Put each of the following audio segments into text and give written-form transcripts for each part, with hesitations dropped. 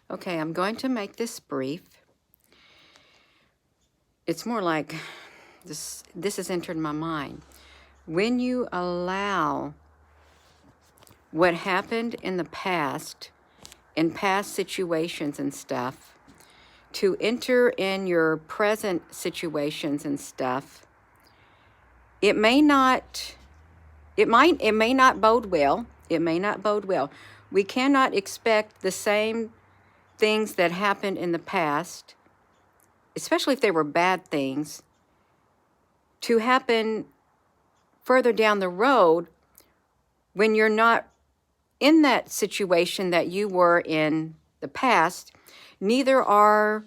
Okay, I'm going to make this brief. It's more like this has entered my mind. When you allow what happened in the past, in past situations and stuff, to enter in your present situations and stuff, it may not bode well. It may not bode well. We cannot expect the same things that happened in the past, especially if they were bad things, to happen further down the road when you're not in that situation that you were in the past. Neither are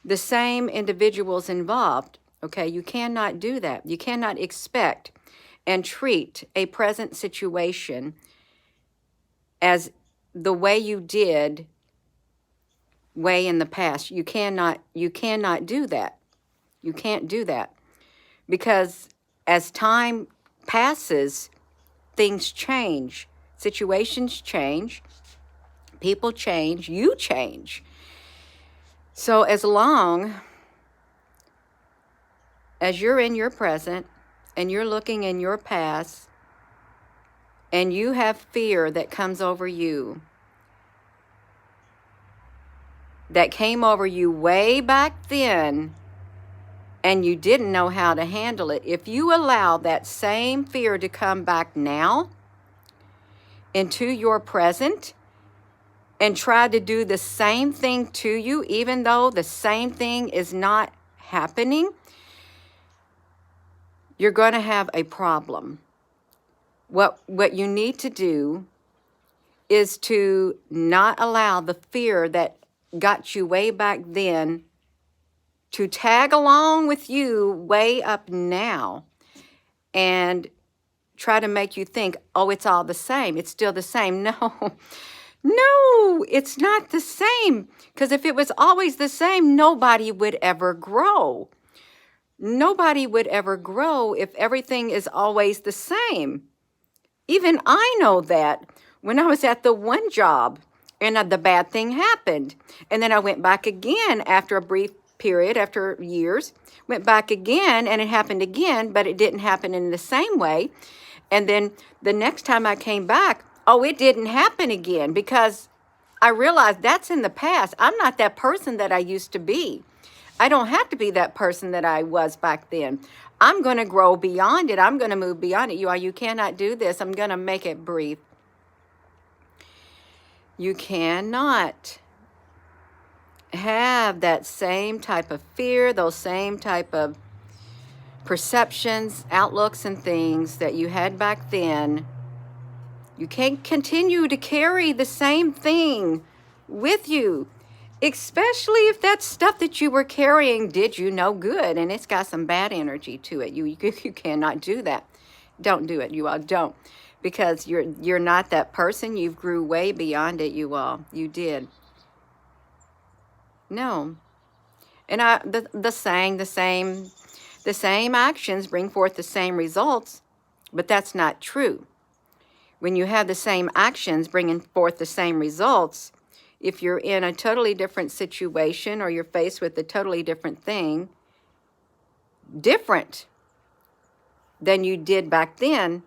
the same individuals involved. Okay, you cannot do that. You cannot expect and treat a present situation as the way you did way in the past. You cannot do that. You can't do that, because as time passes, things change, situations change, people change, you change. So as long as you're in your present and you're looking in your past and you have fear that comes over you, that came over you way back then, and you didn't know how to handle it, if you allow that same fear to come back now into your present and try to do the same thing to you, even though the same thing is not happening, you're going to have a problem. What you need to do is to not allow the fear that got you way back then to tag along with you way up now and try to make you think, oh, it's all the same. It's still the same. No, no, it's not the same. Because if it was always the same, nobody would ever grow. Nobody would ever grow if everything is always the same. Even I know that. When I was at the one job and the bad thing happened, and then I went back again after a brief period, after years, went back again and it happened again, but it didn't happen in the same way. And then the next time I came back, oh, it didn't happen again, because I realized that's in the past. I'm not that person that I used to be. I don't have to be that person that I was back then. I'm going to grow beyond it. I'm going to move beyond it. You cannot do this. I'm going to make it brief. You cannot have that same type of fear, those same type of perceptions, outlooks, and things that you had back then. You can't continue to carry the same thing with you, especially if that stuff that you were carrying did you no good and it's got some bad energy to it. You cannot do that. Don't do it, you all. Don't. Because you're not that person. You've grew way beyond it, you all. You did. No. And the same actions bring forth the same results, but that's not true. When you have the same actions bringing forth the same results, if you're in a totally different situation or you're faced with a totally different thing, different than you did back then,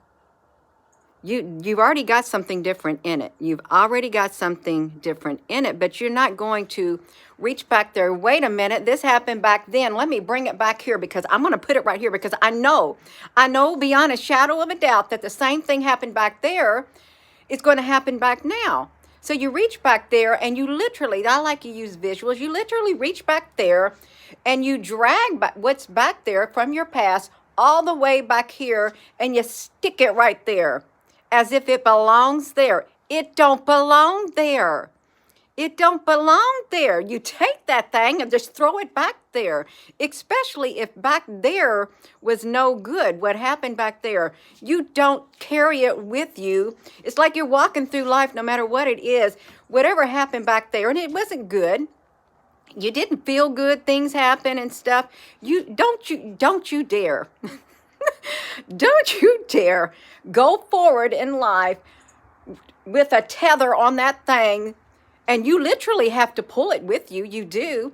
you've already got something different in it. You've already got something different in it, but you're not going to reach back there. Wait a minute, this happened back then. Let me bring it back here because I'm going to put it right here because I know beyond a shadow of a doubt that the same thing happened back there is going to happen back now. So you reach back there and you literally, I like to use visuals, you literally reach back there and you drag back what's back there from your past all the way back here and you stick it right there as if it belongs there. It don't belong there. It don't belong there. You take that thing and just throw it back there, especially if back there was no good. What happened back there, you don't carry it with you. It's like you're walking through life no matter what it is. Whatever happened back there, and it wasn't good. You didn't feel good. Things happen and stuff. Don't you dare. Don't you dare go forward in life with a tether on that thing And you literally have to pull it with you. You do.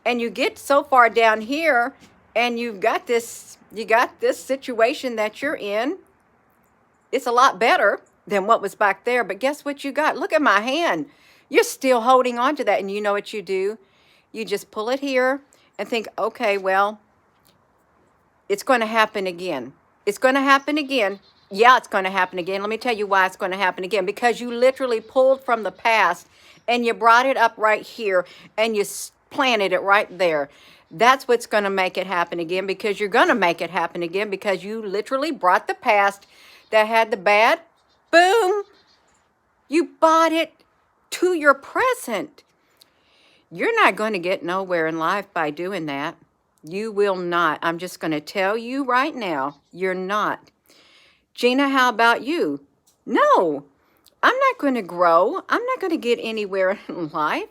And you get so far down here, and you got this situation that you're in. It's a lot better than what was back there. But guess what you got? Look at my hand. You're still holding on to that. And you know what you do? You just pull it here and think, okay, well, it's going to happen again. It's going to happen again. Yeah, it's going to happen again. Let me tell you why it's going to happen again. Because you literally pulled from the past and you brought it up right here and you planted it right there. That's what's going to make it happen again, because you're going to make it happen again because you literally brought the past that had the bad. Boom. You brought it to your present. You're not going to get nowhere in life by doing that. You will not. I'm just going to tell you right now, you're not. Gina, how about you? No, I'm not going to grow. I'm not going to get anywhere in life.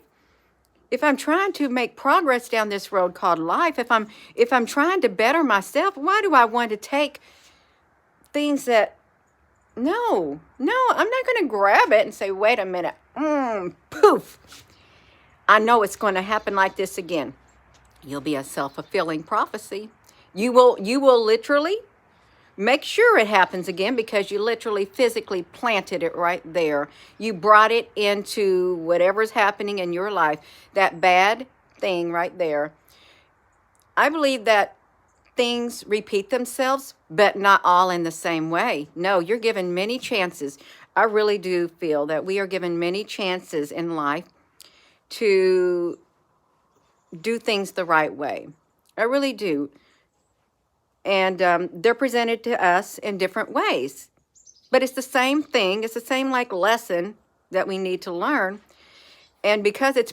If I'm trying to make progress down this road called life, if I'm trying to better myself, why do I want to take things that, no, I'm not going to grab it and say, wait a minute, poof. I know it's going to happen like this again. You'll be a self-fulfilling prophecy. You will literally make sure it happens again because you literally physically planted it right there. You brought it into whatever's happening in your life, that bad thing right there. I believe that things repeat themselves, but not all in the same way. No, you're given many chances. I really do feel that we are given many chances in life to do things the right way. I really do. And they're presented to us in different ways. But it's the same thing. It's the same like lesson that we need to learn. And because it's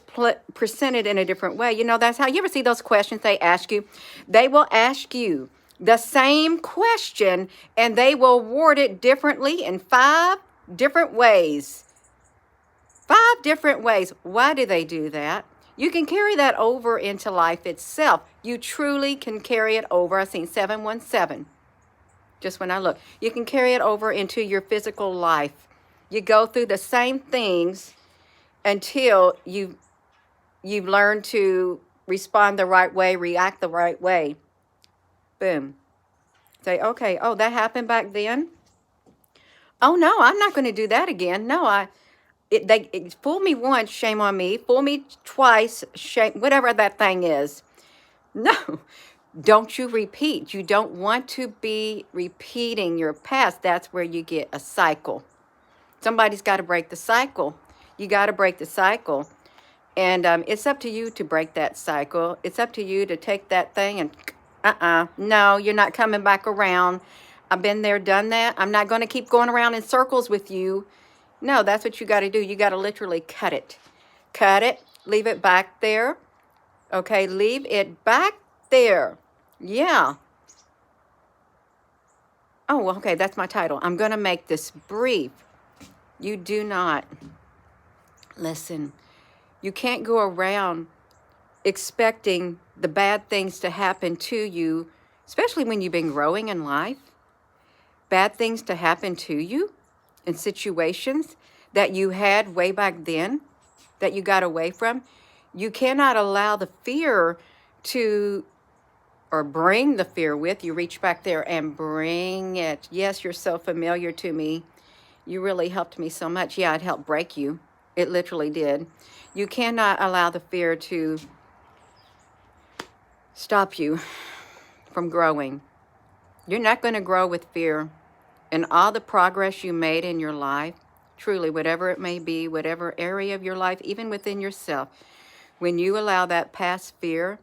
presented in a different way, that's how you ever see those questions they ask you. They will ask you the same question and they will word it differently in 5 different ways. 5 different ways. Why do they do that? You can carry that over into life itself. You truly can carry it over. I've seen 717 just when I look. You can carry it over into your physical life. You go through the same things until you've learned to respond the right way, react the right way. Boom. Say, okay, oh, that happened back then? Oh, no, I'm not going to do that again. No, they fool me once, shame on me. Fool me twice, shame, whatever that thing is. No, don't you repeat. You don't want to be repeating your past. That's where you get a cycle. Somebody's got to break the cycle. You got to break the cycle. And it's up to you to break that cycle. It's up to you to take that thing and, no, you're not coming back around. I've been there, done that. I'm not going to keep going around in circles with you. No, that's what you got to do. You got to literally cut it. Cut it. Leave it back there. Okay, leave it back there. Yeah. Oh, okay, that's my title. I'm going to make this brief. You do not. Listen, you can't go around expecting the bad things to happen to you, especially when you've been growing in life. Bad things to happen to you in situations that you had way back then, that you got away from. You cannot allow the fear to, or bring the fear with you. Reach back there and bring it. Yes, you're so familiar to me. You really helped me so much. Yeah, it helped break you. It literally did. You cannot allow the fear to stop you from growing. You're not going to grow with fear. And all the progress you made in your life, truly, whatever it may be, whatever area of your life, even within yourself, when you allow that past fear,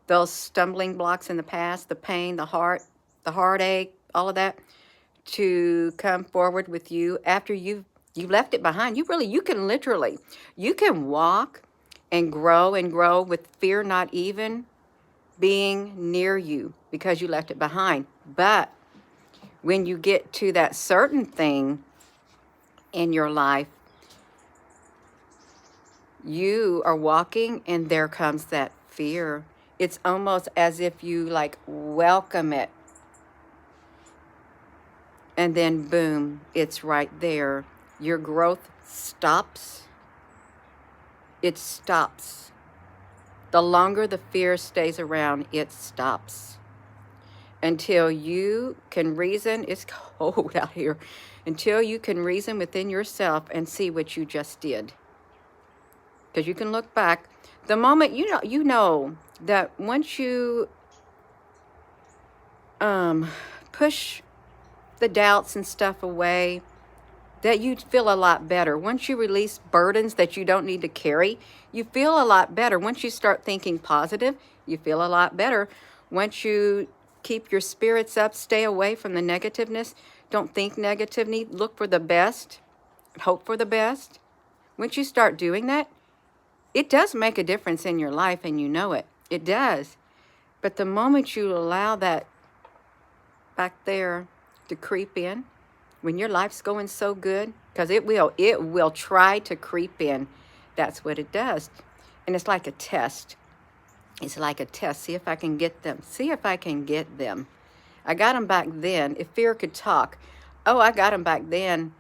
those stumbling blocks in the past, the pain, the heartache, all of that, to come forward with you after you've left it behind. You can walk and grow with fear not even being near you because you left it behind. But when you get to that certain thing in your life, you are walking and there comes that fear. It's almost as if you like welcome it. And then boom, it's right there. Your growth stops. it stops. The longer the fear stays around, it stops. Until you can reason, it's cold out here, until you can reason within yourself and see what you just did. Because you can look back. The moment you know that once you push the doubts and stuff away, that you feel a lot better. Once you release burdens that you don't need to carry, you feel a lot better. Once you start thinking positive, you feel a lot better. Once you keep your spirits up, stay away from the negativeness, don't think negatively, look for the best, hope for the best. Once you start doing that, it does make a difference in your life, and you know it. It does. But the moment you allow that back there to creep in, when your life's going so good, because it will try to creep in. That's what it does. And it's like a test. It's like a test. See if I can get them. See if I can get them. I got them back then. If fear could talk, oh, I got them back then.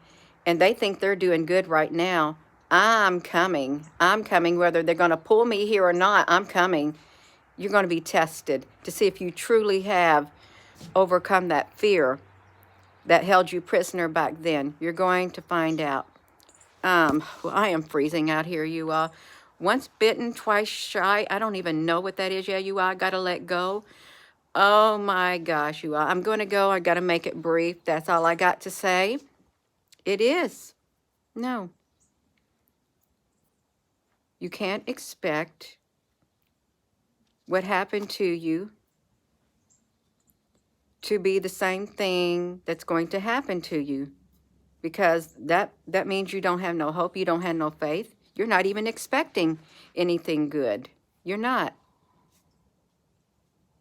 And they think they're doing good right now. I'm coming. I'm coming. Whether they're going to pull me here or not, I'm coming. You're going to be tested to see if you truly have overcome that fear that held you prisoner back then. You're going to find out. Well, I am freezing out here, you all. Once bitten, twice shy. I don't even know what that is. Yeah, you all, I got to let go. Oh my gosh, you all. I'm going to go. I got to make it brief. That's all I got to say. It is. No. You can't expect what happened to you to be the same thing that's going to happen to you, because that means you don't have no hope, you don't have no faith, you're not even expecting anything good. You're not.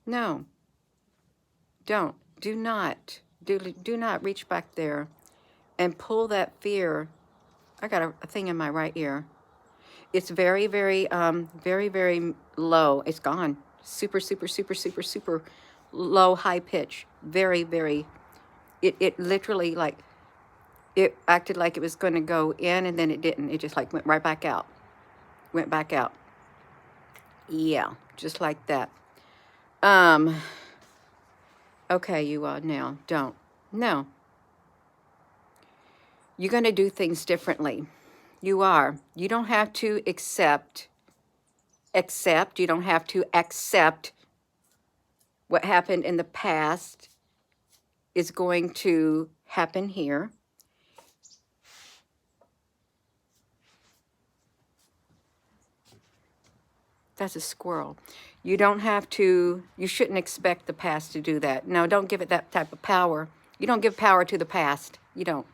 No. Do not reach back there and pull that fear. I got a thing in my right ear. It's very, very, very, very low. It's gone. Super, super, super, super, super low, high pitch. Very, very, it literally, like, it acted like it was going to go in, and then it didn't. It just like went right back out. Went back out. Yeah, just like that. Okay, you all, now, don't. No. You're going to do things differently. You are. You don't have to accept. You don't have to accept what happened in the past is going to happen here. That's a squirrel. You don't have to, you shouldn't expect the past to do that. No, don't give it that type of power. You don't give power to the past. You don't.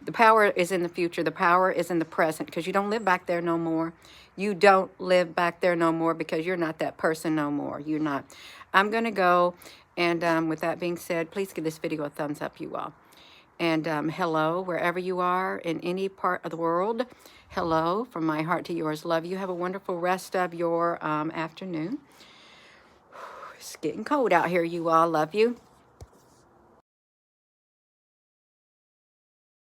The power is in the future. The power is in the present, because you don't live back there no more. You don't live back there no more because you're not that person no more. You're not. I'm going to go. And with that being said, please give this video a thumbs up, you all. And hello, wherever you are in any part of the world. Hello, from my heart to yours. Love you. Have a wonderful rest of your afternoon. It's getting cold out here, you all. Love you.